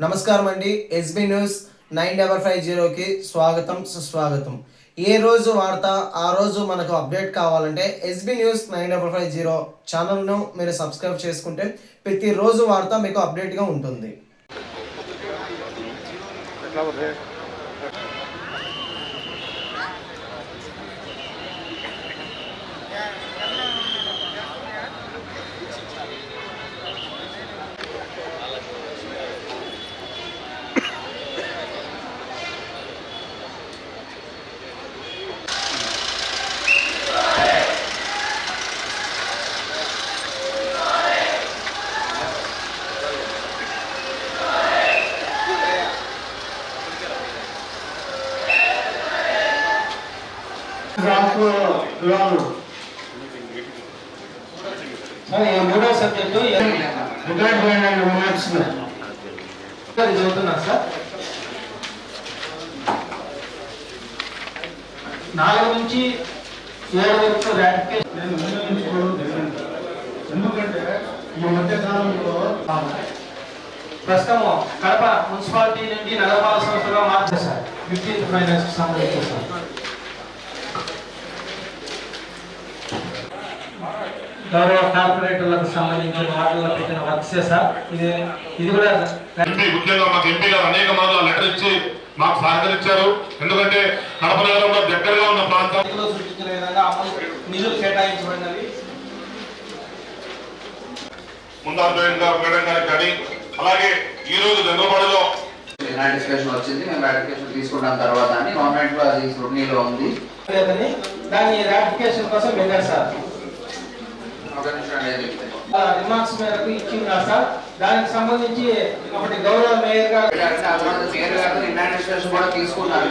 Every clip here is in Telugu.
నమస్కారం అండి. ఎస్బీ న్యూస్ 9550కి స్వాగతం సుస్వాగతం. ఏ రోజు వార్త ఆ రోజు మనకు అప్డేట్ కావాలంటే ఎస్బీ న్యూస్ 9550 ఛానల్ను మీరు సబ్స్క్రైబ్ చేసుకుంటే ప్రతిరోజు వార్త మీకు అప్డేట్గా ఉంటుంది. మూడో సబ్జెక్టు చదువుతున్నా సార్. 4 నుంచి 7 వరకు ఎందుకంటే ఈ మధ్య కాలంలో ప్రస్తుతం కడప మున్సిపాలిటీ నుండి నగరపాలక సంస్థగా మార్చారు సార్. 15th ఫైనాన్స్ సంబంధించి సార్. గౌరవ కార్పొరేటర్లకు సంబంధించిన వాటిల్లో పెట్టిన వర్క్స్ సార్. ఇది కూడా ముఖ్యంగా మాకు ఎంపీ గారు అనేక మార్లు లెటర్ ఇచ్చి మాకు సహకరించారు. ఎందుకంటే కడప నగరంలో దగ్గరగా ఉన్న ప్రాంతాల్లో సూచించిన విధంగా నిధులు కేటాయించబడినవి మేడం గారికి కానీ అలాగే ఈ రోజు జనరల్ నోటిఫికేషన్ వచ్చింది. మేము రాటిఫికేషన్ తీసుకున్న తర్వాత గవర్నమెంట్ లో అది స్క్రూటినీలో ఉంది. దాని రాటిఫికేషన్ కోసం వెళ్ళారు సార్. రిమార్క్స్ మేరకు ఇచ్చిందా సార్. దానికి సంబంధించి ఒకటి గౌరవ మేయర్ గారు కూడా తీసుకున్నారు.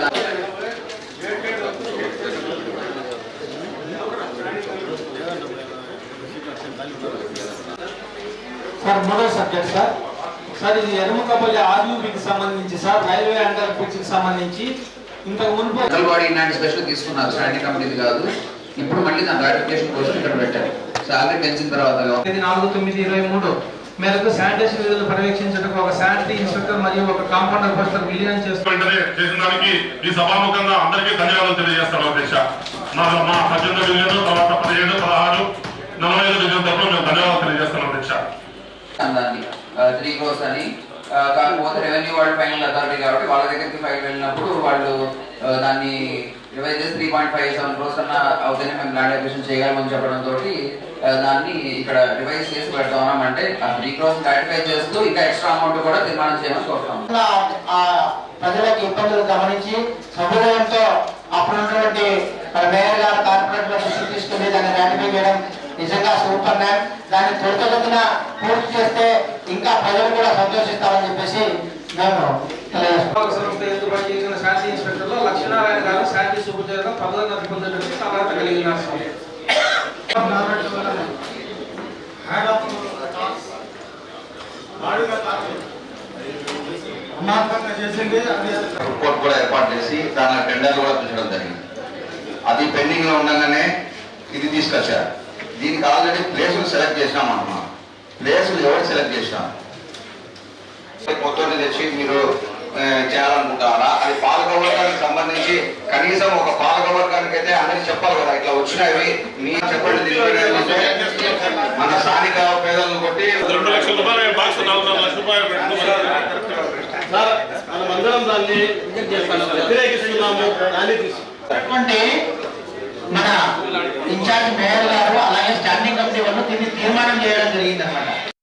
సార్ మూడో సబ్జెక్ట్ సార్. సార్ ఇది ఎరుముకపల్లి ఆర్యూబీకి సంబంధించి సార్, రైల్వే అండర్ బ్రిడ్జ్ కి సంబంధించి ఇంతకు మునుపు స్పెషల్ తీసుకున్నారు. స్టాండింగ్ కమిటీ కాదు. ఇప్పుడు మళ్ళీ దాని రాటిఫికేషన్ కోసం ఇక్కడ పెట్టారు. శాలరీ పెంచిన తర్వాత 4/9/23 మేరకు శానిటేషన్ విధులు పర్యవేక్షించడానికి ఒక శానిటరీ ఇన్స్పెక్టర్ మరియు ఒక కాంపౌండర్ పోస్టర్ విలీనం చేసిన దానికి ఈ సభాముఖంగా అందరికీ ధన్యవాదాలు తెలియజేస్తాను అధ్యక్ష. మా 18 డివిజన్ తర్వాత 17, 16, 45 డివిజన్ తరఫున మేము ధన్యవాదాలు తెలియజేస్తాను అధ్యక్ష. 3 crores అని కాకపోతే రెవెన్యూ వాళ్ళు ఫైనల్ అథారిటీ కాబట్టి వాళ్ళ దగ్గరికి ఫైల్ వెళ్ళినప్పుడు వాళ్ళు దాన్ని రివైజ్ చేసి 3.57 crores అన్న అవుతేనే మేము ల్యాండ్ అక్విజిషన్ చేయగలమని చెప్పడంతో దాన్ని ఇక్కడ రివైజ్ చేసి పెడతామన్నామంటే ఆ 3 crores క్లారిఫై చేస్తూ ఇంకా ఎక్స్ట్రా అమౌంట్ కూడా తీర్మానం చేయమని కోరుతాం. ప్రజలకు ఇబ్బందులు గమనించి సహృదయంతో అప్పుడున్నటువంటి మేయర్ గారు కార్పొరేటర్ దృష్టి తీసుకుని దాన్ని రాటిఫై చేయడం నిజంగా సూపర్ మ్యాన్. దాన్ని త్వరితగతిన పూర్తి చేస్తే ఇంకా ప్రజలు కూడా సంతోషిస్తారని చెప్పేసి మేము సంస్థ ఎదురుబడి చేసిన శాంతి ఇన్స్పెక్టర్ లో లక్ష్మీనారాయణ గారు శాంతి సూపర్వైజర్ పదోన్నతి పొందడానికి అర్హత కలిగి ఉన్నారు. రిపోర్ట్ కూడా ఏర్పాటు చేసి దాని టెండర్ కూడా పిలిచడం జరిగింది. అది పెండింగ్ లో ఉండగానే ఇది తీసుకొచ్చారు. దీనికి ఆల్రెడీ ప్లేసులు సెలెక్ట్ చేసినాం అన్నమాట. ప్లేసులు ఎవరు సెలెక్ట్ చేసినాం మొత్తం తెచ్చి మీరు చేయాలనుకుంటారా? అది పాలకవర్గానికి సంబంధించి కనీసం ఒక పాలకవర్గానికి అయితే అందరికి చెప్పాలి కదా, ఇట్లా వచ్చినవి మీరు చెప్పండి. మన స్థానిక పేదలను కొట్టి 2 లక్షల రూపాయలు బాక్స్ 4 లక్షల రూపాయలు మనమందరం దాన్ని వ్యతిరేకిస్తున్నాము. మన ఇన్ఛార్జ్ మేయర్ గారు అలాగే స్టాండింగ్ కమిటీ వాళ్ళు దీన్ని తీర్మానం చేయడం జరిగింది అన్నమాట.